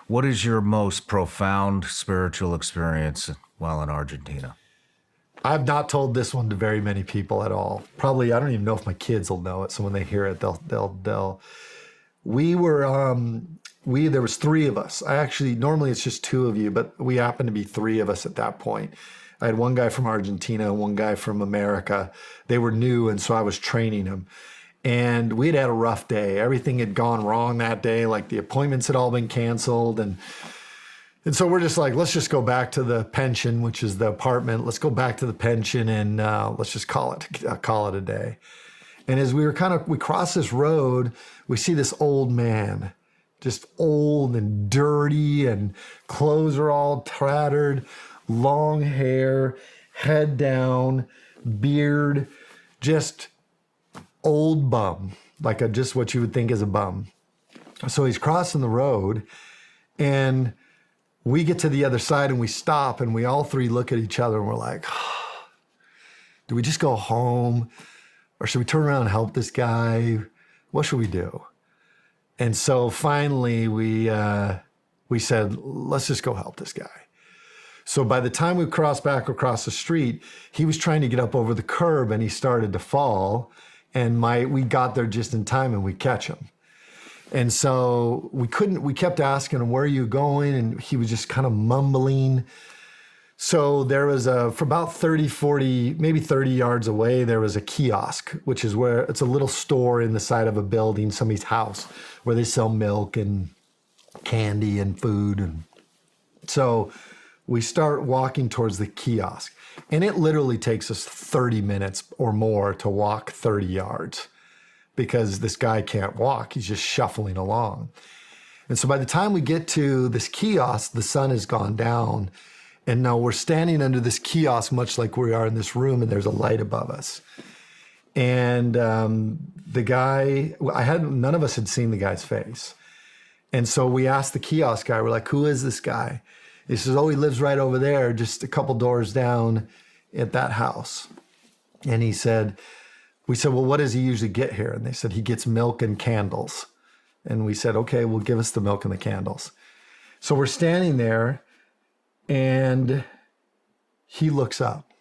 What is your most profound spiritual experience while in Argentina? I've not told this one to very many people at all. Probably, I don't even know if my kids will know it. So when they hear it, they'll. We were, there was three of us. Normally it's just two of you, but we happened to be three of us at that point. I had one guy from Argentina, one guy from America. They were new, and so I was training them. And we'd had a rough day. Everything had gone wrong that day. Like the appointments had all been canceled, and so we're just like, let's just go back to the pension, which is the apartment. Let's go back to the pension and let's just call it a day. And as we crossed this road, we see this old man, just old and dirty, and clothes are all tattered, long hair, head down, beard, just old bum, just what you would think is a bum. So he's crossing the road, and we get to the other side and we stop, and we all three look at each other and we're like, do we just go home, or should we turn around and help this guy? What should we do? And so finally we said, let's just go help this guy. So by the time we crossed back across the street, he was trying to get up over the curb and he started to fall, and we got there just in time and we catch him. And so we kept asking him, where are you going? And he was just kind of mumbling. So there was for about 30, 40, maybe 30 yards away, there was a kiosk, which is where it's a little store in the side of a building, somebody's house, where they sell milk and candy and food. And so we start walking towards the kiosk, and it literally takes us 30 minutes or more to walk 30 yards. Because this guy can't walk. He's just shuffling along. And so by the time we get to this kiosk, the sun has gone down. And now we're standing under this kiosk, much like we are in this room, and there's a light above us. And the guy, none of us had seen the guy's face. And so we asked the kiosk guy, we're like, who is this guy? He says, oh, he lives right over there, just a couple doors down at that house. And we said, well, what does he usually get here? And they said, he gets milk and candles. And we said, okay, well, give us the milk and the candles. So we're standing there, and he looks up,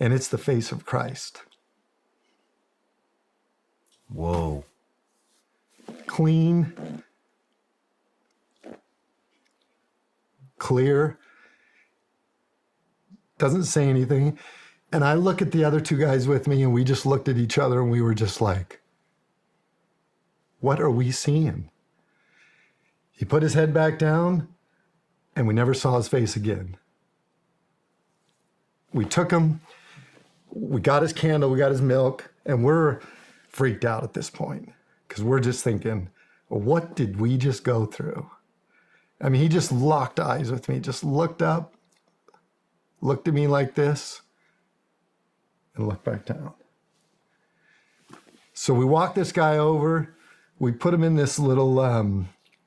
and it's the face of Christ. Whoa. Clean, clear, doesn't say anything. And I look at the other two guys with me, and we just looked at each other, and we were just like, what are we seeing? He put his head back down, and we never saw his face again. We took him, we got his candle, we got his milk, and we're freaked out at this point because we're just thinking, well, what did we just go through? I mean, he just locked eyes with me, just looked up, looked at me like this, and look back down. So we walked this guy over, we put him in this little,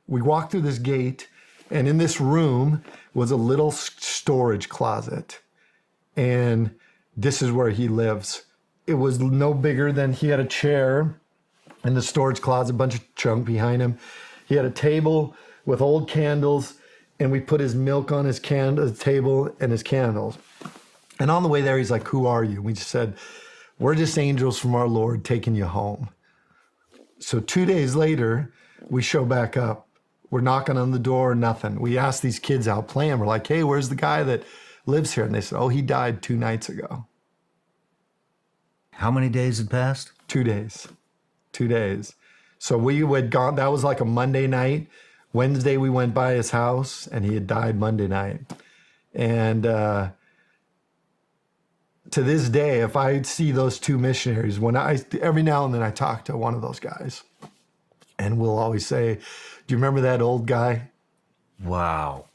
we walked through this gate, and in this room was a little storage closet. And this is where he lives. It was no bigger than, he had a chair in the storage closet, a bunch of junk behind him. He had a table with old candles, and we put his milk on his table and his candles. And on the way there, he's like, who are you? We just said, we're just angels from our Lord taking you home. So 2 days later, we show back up. We're knocking on the door, nothing. We asked these kids out playing. We're like, hey, where's the guy that lives here? And they said, oh, he died 2 nights ago. How many days had passed? 2 days. 2 days. So we had gone, that was like a Monday night. Wednesday, we went by his house, and he had died Monday night. And to this day, if I see those two missionaries, every now and then I talk to one of those guys, and we'll always say, do you remember that old guy? Wow.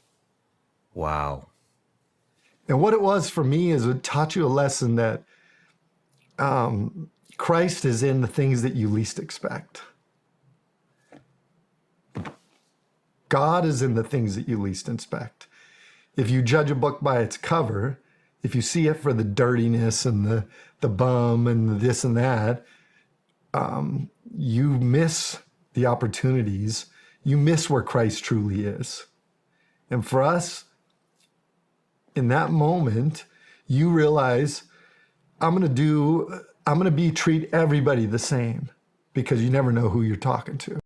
Wow. And what it was for me is it taught you a lesson that Christ is in the things that you least expect. God is in the things that you least expect. If you judge a book by its cover, if you see it for the dirtiness and the bum and the this and that, you miss the opportunities you miss where Christ truly is. And for us, in that moment, you realize I'm going to treat everybody the same, because you never know who you're talking to.